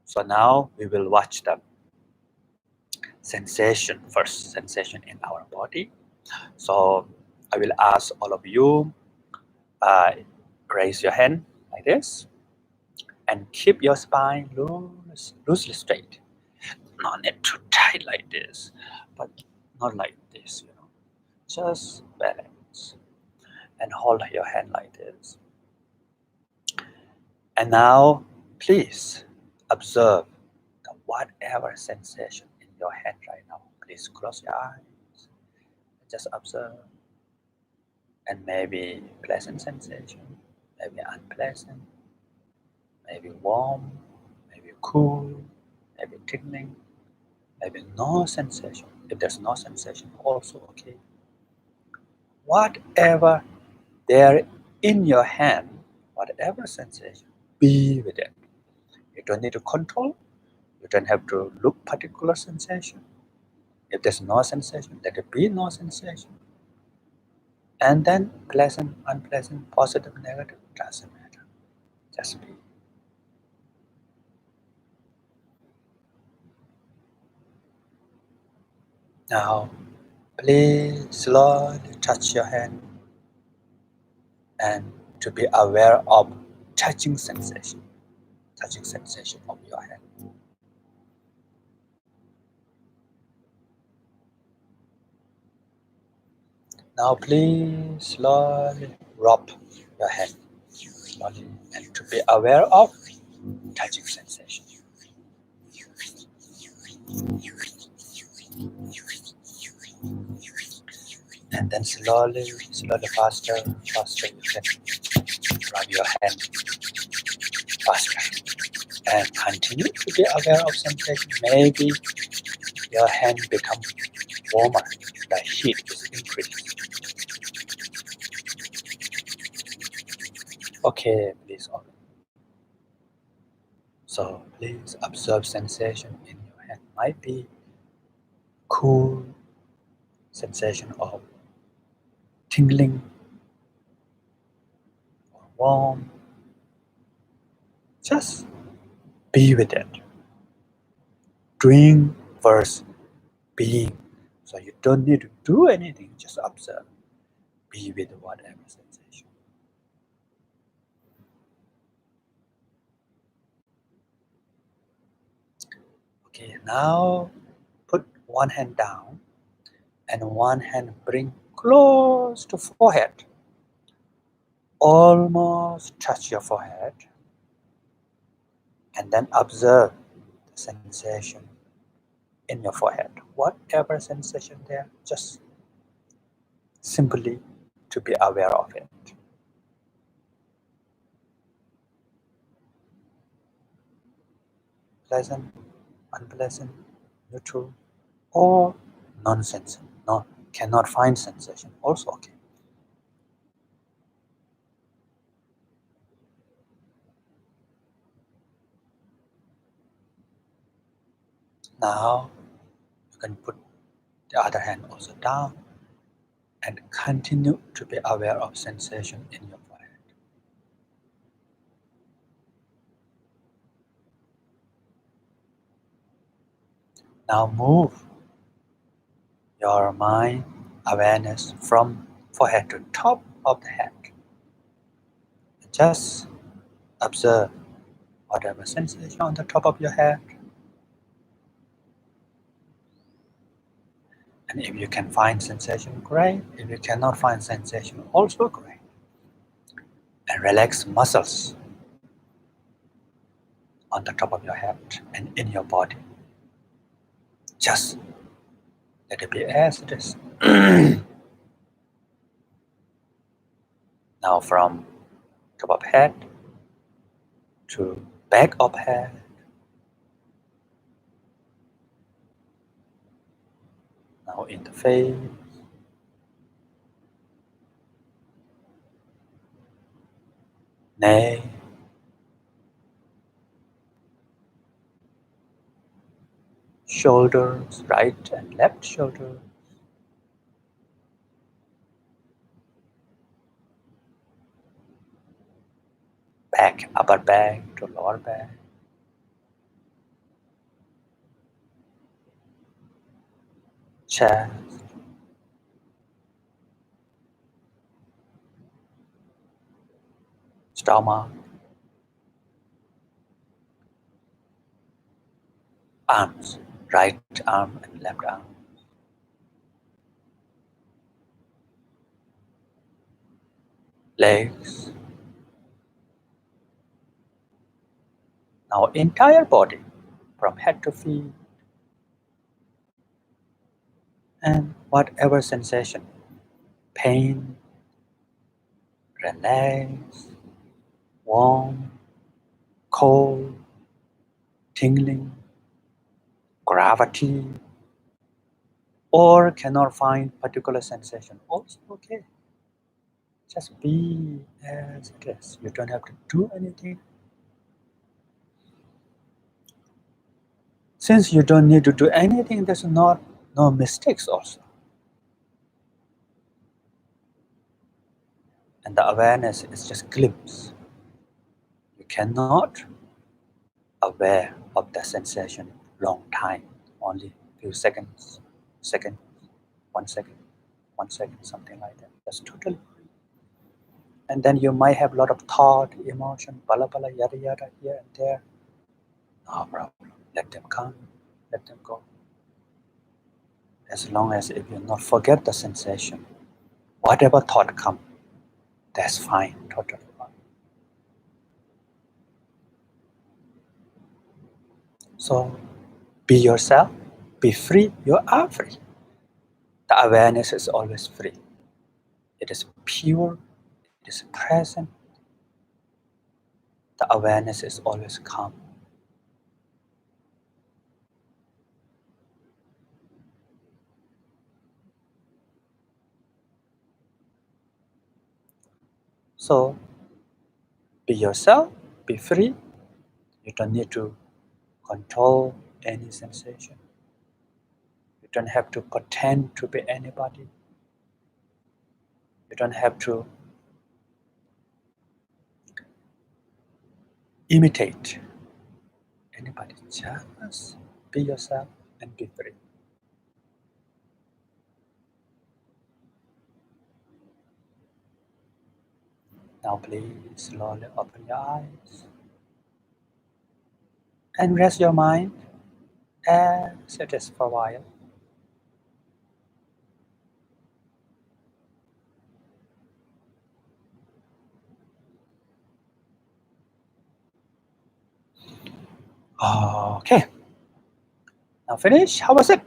So now we will watch the sensation first, sensation in our body. So I will ask all of you, uh, raise your hand like this and keep your spine loosely straight. Not need too tight like this, but not like this, you know. Just balance and hold your hand like this. And now, please observe the whatever sensation in your hand right now. Please close your eyes. Just observe. And maybe pleasant sensation, maybe unpleasant, maybe warm, maybe cool, maybe tingling, maybe no sensation. If there's no sensation, also okay. Whatever there in your hand, whatever sensation, be with it. You don't need to control. You don't have to look particular sensation. If there's no sensation, let it be no sensation. And then pleasant, unpleasant, positive, negative, doesn't matter. Just be. Now, please slowly touch your hand and to be aware of touching sensation of your hand. Now, please slowly rub your hand slowly and to be aware of touching sensation. And then slowly, faster, you can rub your hand faster. And continue to be aware of sensation. Maybe your hand becomes warmer, the heat is increased. Okay, please. So please observe sensation in your hand. Might be cool sensation of tingling or warm. Just be with it. Doing versus being. So you don't need to do anything, just observe. Be with whatever sensation. Okay, now put one hand down and one hand bring close to forehead. Almost touch your forehead. And then observe the sensation in your forehead. Whatever sensation there, just simply to be aware of it. Pleasant, unpleasant, neutral, or non-sensation. No, cannot find sensation. Also okay. Now you can put the other hand also down and continue to be aware of sensation in your forehead. Now move your mind awareness from forehead to top of the head. Just observe whatever sensation on the top of your head. And if you can find sensation, great. If you cannot find sensation, also great. And relax muscles on the top of your head and in your body. Just let it be as it is. Now from top of head to back of head. Now in the face. Neck. Shoulders, right and left shoulder. Back, upper back to lower back. chest, stomach, arms, right arm and left arm, legs, now entire body from head to feet, and whatever sensation, pain, relax, warm, cold, tingling, gravity, or cannot find particular sensation, also okay. Just be as it is. You don't have to do anything. Since you don't need to do anything, there's no mistakes also. And the awareness is just glimpse. You cannot aware of the sensation long time, only few seconds, 1 second, 1 second, something like that. That's totally free. And then you might have a lot of thought, emotion, bala bala, yada yada, here and there. No problem. Let them come, let them go. As long as if you not forget the sensation, whatever thought come, that's fine, totally fine. So be yourself, be free, you are free. The awareness is always free. It is pure, it is present. The awareness is always calm. So be yourself, be free. You don't need to control any sensation. You don't have to pretend to be anybody. You don't have to imitate anybody. Just be yourself and be free. Now please slowly open your eyes and rest your mind as it is for a while. Okay. Now finish. How was it?